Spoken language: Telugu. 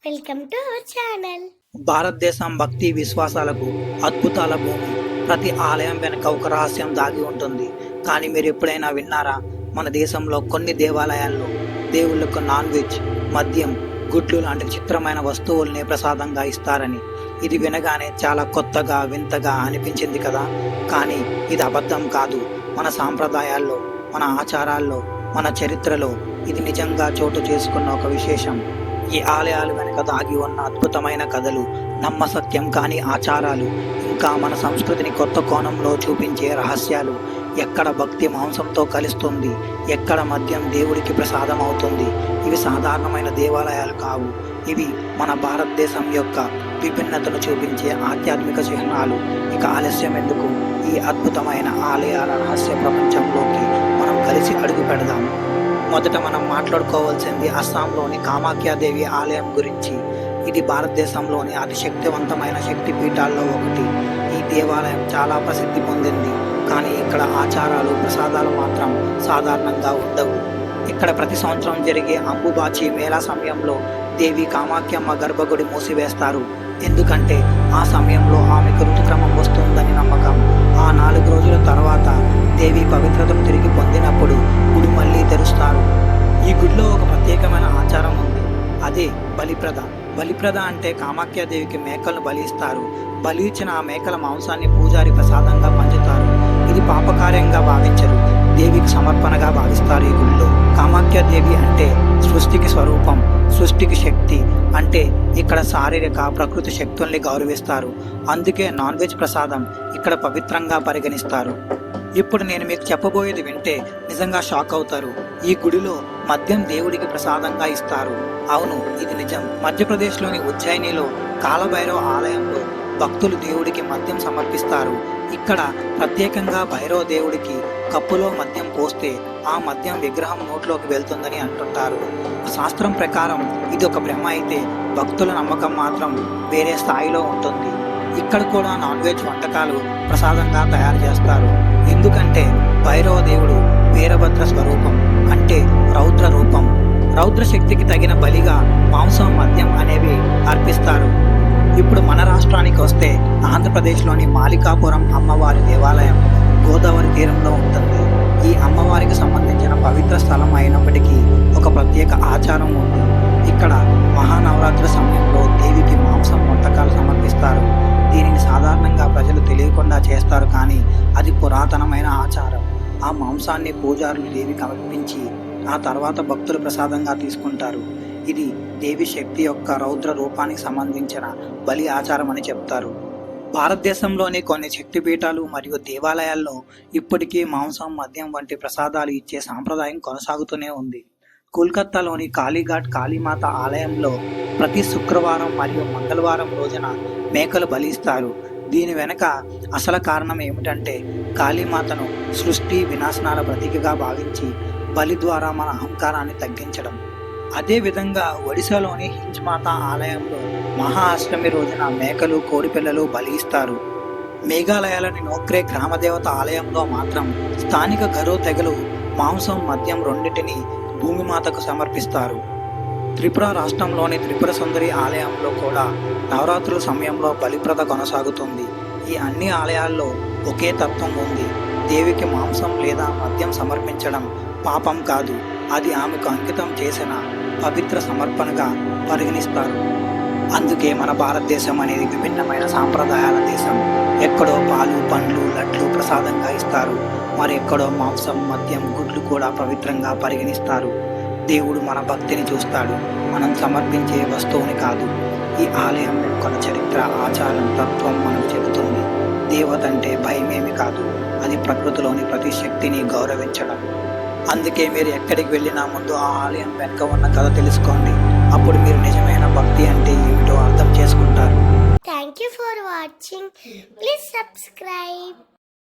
Welcome to our channel. భారతదేశం భక్తి విశ్వాసాలకు అద్భుతాల భూమి. ప్రతి ఆలయం వెనుక ఒక రహస్యం దాగి ఉంటుంది. కానీ మీరు ఎప్పుడైనా విన్నారా, మన దేశంలో కొన్ని దేవాలయాల్లో దేవుళ్ళకు నాన్ వెజ్, మద్యం, గుడ్లు లాంటి చిత్రమైన వస్తువుల్ని ప్రసాదంగా ఇస్తారని? ఇది వినగానే చాలా కొత్తగా వింతగా అనిపించింది కదా. కానీ ఇది అబద్ధం కాదు. మన సాంప్రదాయాల్లో, మన ఆచారాల్లో, మన చరిత్రలో ఇది నిజంగా చోటు చేసుకున్న ఒక విశేషం. ఈ ఆలయాలు వెనుక దాగి ఉన్న అద్భుతమైన కథలు, నమ్మసత్యం కాని ఆచారాలు, ఇంకా మన సంస్కృతిని కొత్త కోణంలో చూపించే రహస్యాలు. ఎక్కడ భక్తి మాంసంతో కలుస్తుంది, ఎక్కడ మద్యం దేవుడికి ప్రసాదం అవుతుంది. ఇవి సాధారణమైన దేవాలయాలు కావు. ఇవి మన భారతదేశం యొక్క విభిన్నతను చూపించే ఆధ్యాత్మిక చిహ్నాలు. ఇక ఆలస్యం ఎందుకు, ఈ అద్భుతమైన ఆలయాల రహస్య ప్రపంచంలోకి మనం కలిసి అడుగు పెడదాం. మొదట మనం మాట్లాడుకోవాల్సింది అస్సాంలోని కామాఖ్యాదేవి ఆలయం గురించి. ఇది భారతదేశంలోని అతి శక్తివంతమైన శక్తి పీఠాల్లో ఒకటి. ఈ దేవాలయం చాలా ప్రసిద్ధి పొందింది. కానీ ఇక్కడ ఆచారాలు, ప్రసాదాలు మాత్రం సాధారణంగా ఉండవు. ఇక్కడ ప్రతి సంవత్సరం జరిగే అంబుబాచి మేళా సమయంలో దేవి కామాఖ్యమ్మ గర్భగుడి మూసివేస్తారు. ఎందుకంటే ఆ సమయంలో ఆమెకు ఋతుక్రమం వస్తుందని నమ్మకం. ఆ 4 రోజుల తర్వాత దేవి పవిత్రతను తిరిగి పొందినప్పుడు గుడి మళ్ళీ తెరుస్తారు. ఈ గుడిలో ఒక ప్రత్యేకమైన ఆచారం ఉంది. అదే బలిప్రద. బలిప్రద అంటే కామాఖ్యాదేవికి మేకలను బలి ఇస్తారు. బలి ఇచ్చిన ఆ మేకల మాంసాన్ని పూజారి ప్రసాదంగా పంచుతారు. ఇది పాపకార్యంగా భావించరు, దేవికి సమర్పణగా భావిస్తారు. ఈ గుడిలో కామాఖ్యాదేవి అంటే సృష్టికి స్వరూపం, సృష్టికి శక్తి. అంటే ఇక్కడ శారీరక, ప్రకృతి శక్తుల్ని గౌరవిస్తారు. అందుకే నాన్ వెజ్ ప్రసాదం ఇక్కడ పవిత్రంగా పరిగణిస్తారు. ఇప్పుడు నేను మీకు చెప్పబోయేది వింటే నిజంగా షాక్ అవుతారు. ఈ గుడిలో మద్యం దేవుడికి ప్రసాదంగా ఇస్తారు. అవును, ఇది నిజం. మధ్యప్రదేశ్లోని ఉజ్జయినిలో కాలభైరవ ఆలయంలో భక్తులు దేవుడికి మద్యం సమర్పిస్తారు. ఇక్కడ ప్రత్యేకంగా భైరవ దేవుడికి కప్పులో మద్యం పోస్తే ఆ మద్యం విగ్రహం నోట్లోకి వెళ్తుందని అంటుంటారు. శాస్త్రం ప్రకారం ఇది ఒక భ్రమ అయితే, భక్తుల నమ్మకం మాత్రం వేరే స్థాయిలో ఉంటుంది. ఇక్కడ కూడా నాన్ వెజ్ వంటకాలు ప్రసాదంగా తయారు చేస్తారు. ఎందుకంటే భైరవ దేవుడు వీరభద్ర స్వరూపం, అంటే రౌద్ర రూపం. రౌద్ర శక్తికి తగిన బలిగా మాంసం, మద్యం అనేవి అర్పిస్తారు. ఇప్పుడు మన రాష్ట్రానికి వస్తే ఆంధ్రప్రదేశ్లోని మాలికాపురం అమ్మవారి దేవాలయం గోదావరి తీరంలో ఉంటుంది. ఈ అమ్మవారికి సంబంధించిన పవిత్ర స్థలం అయినప్పటికీ ఒక ప్రత్యేక ఆచారం ఉంది. ఇక్కడ మహానవరాత్రి సమయంలో దేవికి మాంసం వంటకాలు సమర్పిస్తారు. దీనిని సాధారణంగా ప్రజలు తెలియకుండా చేస్తారు, కానీ అది పురాతనమైన ఆచారం. ఆ మాంసాన్ని పూజారులు దేవికి అర్పించి ఆ తర్వాత భక్తులు ప్రసాదంగా తీసుకుంటారు. ఇది దేవి శక్తి యొక్క రౌద్ర రూపానికి సంబంధించిన బలి ఆచారం అని చెప్తారు. భారతదేశంలోని కొన్ని శక్తిపీఠాలు మరియు దేవాలయాల్లో ఇప్పటికీ మాంసం, మద్యం వంటి ప్రసాదాలు ఇచ్చే సాంప్రదాయం కొనసాగుతూనే ఉంది. కోల్కతాలోని కాళీఘాట్ కాళీమాత ఆలయంలో ప్రతి శుక్రవారం మరియు మంగళవారం రోజున మేకలు బలిస్తారు. దీని వెనక అసలు కారణం ఏమిటంటే కాళీమాతను సృష్టి వినాశనాల ప్రతీకగా భావించి బలి ద్వారా మన అహంకారాన్ని తగ్గించడం. అదేవిధంగా ఒడిశాలోని హింజ్మాత ఆలయంలో మహా అష్టమి రోజున మేకలు, కోడిపిల్లలు బలి ఇస్తారు. మేఘాలయాలోని నోక్రే గ్రామదేవత ఆలయంలో మాత్రం స్థానిక గరో తెగలు మాంసం, మద్యం రెండింటిని భూమిమాతకు సమర్పిస్తారు. త్రిపుర రాష్ట్రంలోని త్రిపుర సుందరి ఆలయంలో కూడా నవరాత్రుల సమయంలో బలిప్రద కొనసాగుతుంది. ఈ అన్ని ఆలయాల్లో ఒకే తత్వం ఉంది. దేవికి మాంసం లేదా మద్యం సమర్పించడం పాపం కాదు, అది ఆమెకు అంకితం చేసిన పవిత్ర సమర్పణగా పరిగణిస్తారు. అందుకే మన భారతదేశం అనేది విభిన్నమైన సాంప్రదాయాల దేశం. ఎక్కడో పాలు, పండ్లు, లడ్లు ప్రసాదంగా ఇస్తారు. మరెక్కడో మాంసం, మద్యం, గుడ్లు కూడా పవిత్రంగా పరిగణిస్తారు. దేవుడు మన భక్తిని చూస్తాడు, మనం సమర్పించే వస్తువుని కాదు. ఈ ఆలయం యొక్క చరిత్ర, ఆచారం, తత్వం మనకు చెబుతుంది. దేవత అంటే భయమేమి కాదు, అది ప్రకృతిలోని ప్రతి శక్తిని గౌరవించడం. అందుకే మీరు ఎక్కడికి వెళ్ళినా ముందు ఆ ఆలయం వెనుక ఉన్న కథ తెలుసుకోండి. అప్పుడు మీరు నిజమైన భక్తి అంటే ఏమిటో అర్థం చేసుకుంటారు. Thank you for watching. Please subscribe.